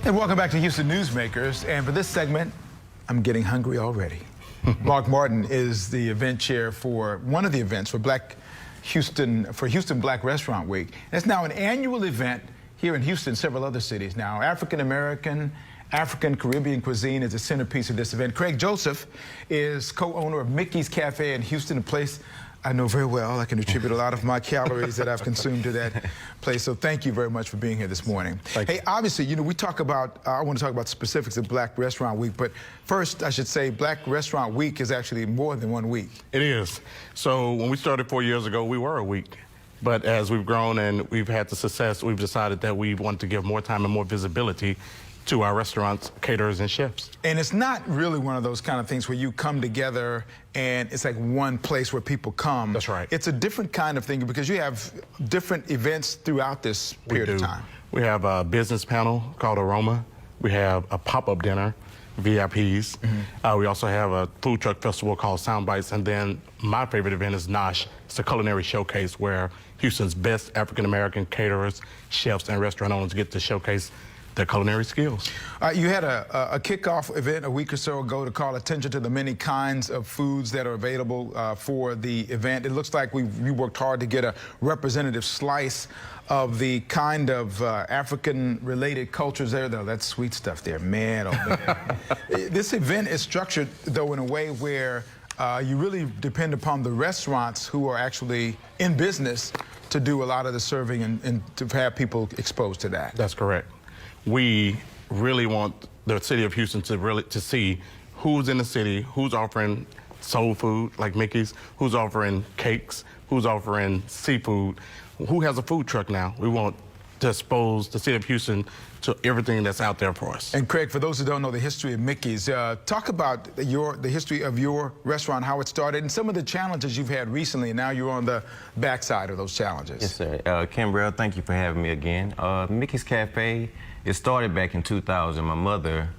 And welcome back to Houston Newsmakers. And for this segment, I'm getting hungry already. Mark Martin is the event chair for one of the events for Houston Black Restaurant Week. And it's now an annual event here in Houston, several other cities now. African Caribbean cuisine is the centerpiece of this event. Craig Joseph is co-owner of Mikki's Cafe in Houston, a place I know very well. I can attribute a lot of my calories that I've consumed to that place. So thank you very much for being here this morning. Hey, obviously, you know, we talk about, I want to talk about the specifics of Black Restaurant Week, but first I should say Black Restaurant Week is actually more than 1 week. It is. So when we started 4 years ago, we were a week. But as we've grown and we've had the success, we've decided that we want to give more time and more visibility to our restaurants, caterers, and chefs. And it's not really one of those kind of things where you come together and it's like one place where people come. That's right. It's a different kind of thing because you have different events throughout this period of time. We have a business panel called Aroma. We have a pop-up dinner, VIPs. We also have a food truck festival called Sound Bites. And then my favorite event is Nosh. It's a culinary showcase where Houston's best African-American caterers, chefs, and restaurant owners get to showcase their culinary skills. You had a kickoff event a week or so ago to call attention to the many kinds of foods that are available for the event. It looks like we worked hard to get a representative slice of the kind of African-related cultures there, though. That's sweet stuff there, man. Oh, man. This event is structured, though, in a way where you really depend upon the restaurants who are actually in business to do a lot of the serving and to have people exposed to that. That's correct. We really want the city of Houston to see who's in the city, who's offering soul food like Mikki's, who's offering cakes, who's offering seafood, who has a food truck now. We want to expose the city of Houston to everything that's out there for us. And Craig, for those who don't know the history of Mikki's, talk about the history of your restaurant, how it started, and some of the challenges you've had recently, and now you're on the backside of those challenges. Yes, sir. Khambrel, thank you for having me again. Mikki's Cafe, it started back in 2000. My mother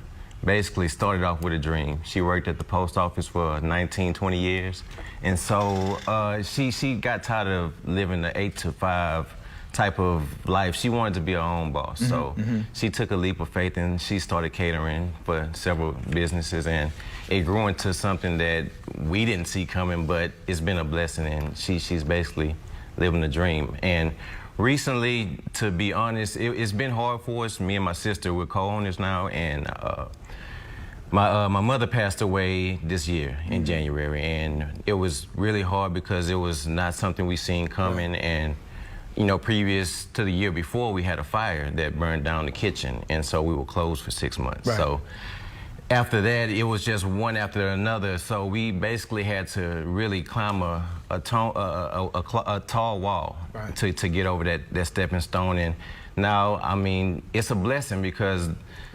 basically started off with a dream. She worked at the post office for 19, 20 years. And so she got tired of living the 8-to-5 type of life. She wanted to be her own boss. So she took a leap of faith and she started catering for several businesses, and it grew into something that we didn't see coming, but it's been a blessing, and she's basically living the dream. And recently, to be honest, it's been hard for us. Me and my sister, we're co-owners now, and my mother passed away this year in January, and it was really hard because it was not something we seen coming. And you know, previous to the year before, we had a fire that burned down the kitchen, and so we were closed for 6 months. Right. So after that, it was just one after another. So we basically had to really climb a tall wall, right, to get over that stepping stone. And now, I mean, it's a blessing because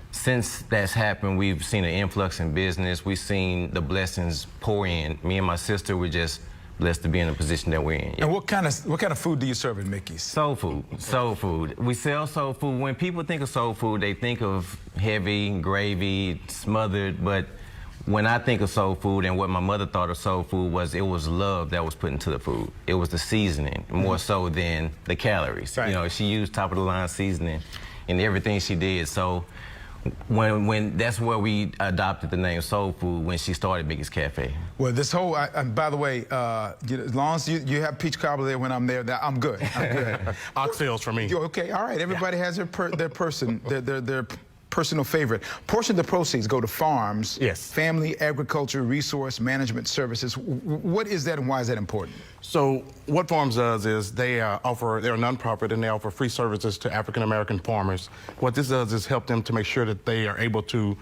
since that's happened, we've seen an influx in business. We've seen the blessings pour in. Me and my sister were just blessed to be in the position that we're in. And what kind of food do you serve at Mikki's? Soul food. Soul food. We sell soul food. When people think of soul food, they think of heavy, gravy, smothered. But when I think of soul food and what my mother thought of soul food was, it was love that was put into the food. It was the seasoning, more so than the calories. Right. You know, she used top of the line seasoning in everything she did. So when that's where we adopted the name Soul Food, when she started Mikki's Cafe. Well, this whole, by the way, as long as you have peach cobbler there when I'm there, I'm good. I'm good. Oxtails for me. Okay, all right. Everybody has their personal favorite. Portion of the proceeds go to farms. Yes. Family Agriculture Resource Management Services. What is that and why is that important? So what Farms does is they're a nonprofit and they offer free services to African-American farmers. What this does is help them to make sure that they are able to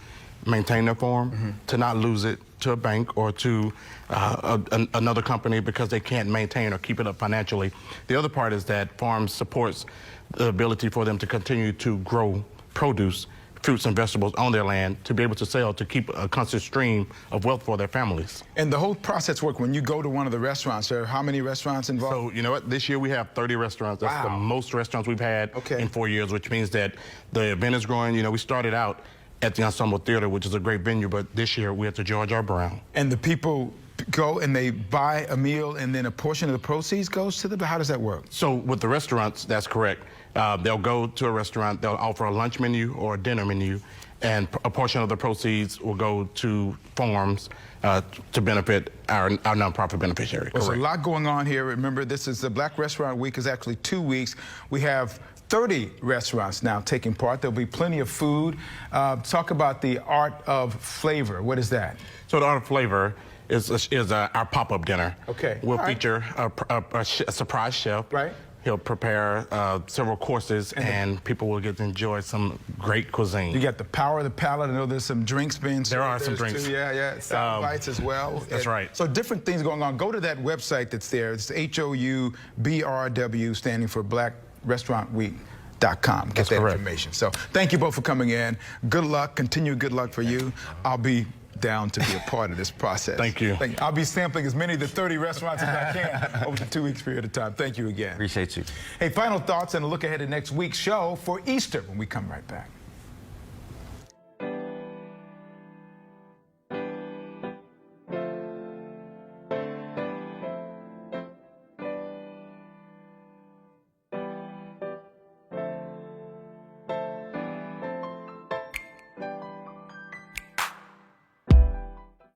maintain their farm, to not lose it to a bank or to another company because they can't maintain or keep it up financially. The other part is that Farms supports the ability for them to continue to grow produce, fruits and vegetables on their land to be able to sell, to keep a constant stream of wealth for their families. And the whole process work when you go to one of the restaurants, there are how many restaurants involved? So, you know what, this year we have 30 restaurants. That's the most restaurants we've had in 4 years, which means that the event is growing. You know, we started out at the Ensemble Theater, which is a great venue, but this year we're at the George R. Brown. And the people go and they buy a meal and then a portion of the proceeds goes to the, how does that work? So with the restaurants, that's correct. They'll go to a restaurant, they'll offer a lunch menu or a dinner menu, and a portion of the proceeds will go to farms to benefit our nonprofit beneficiary. Well, there's a lot going on here. Remember, this is the Black Restaurant Week is actually 2 weeks. We have 30 restaurants now taking part. There'll be plenty of food. Talk about the Art of Flavor. What is that? So the Art of Flavor is our pop-up dinner. Okay. We'll All right. feature a surprise chef. Right. He'll prepare several courses, and people will get to enjoy some great cuisine. You got the power of the palate. I know there's some drinks being served. There are some drinks. Too. Yeah. Sound bites as well. That's right. So different things going on. Go to that website that's there. It's HOUBRW, standing for BlackRestaurantWeek.com. Get That's that correct. information. So thank you both for coming in. Good luck. Continued good luck for you. I'll be down to be a part of this process. Thank you. I'll be sampling as many of the 30 restaurants as I can over the 2 weeks period of time. Thank you again. Appreciate you. Hey, final thoughts and a look ahead to next week's show for Easter when we come right back.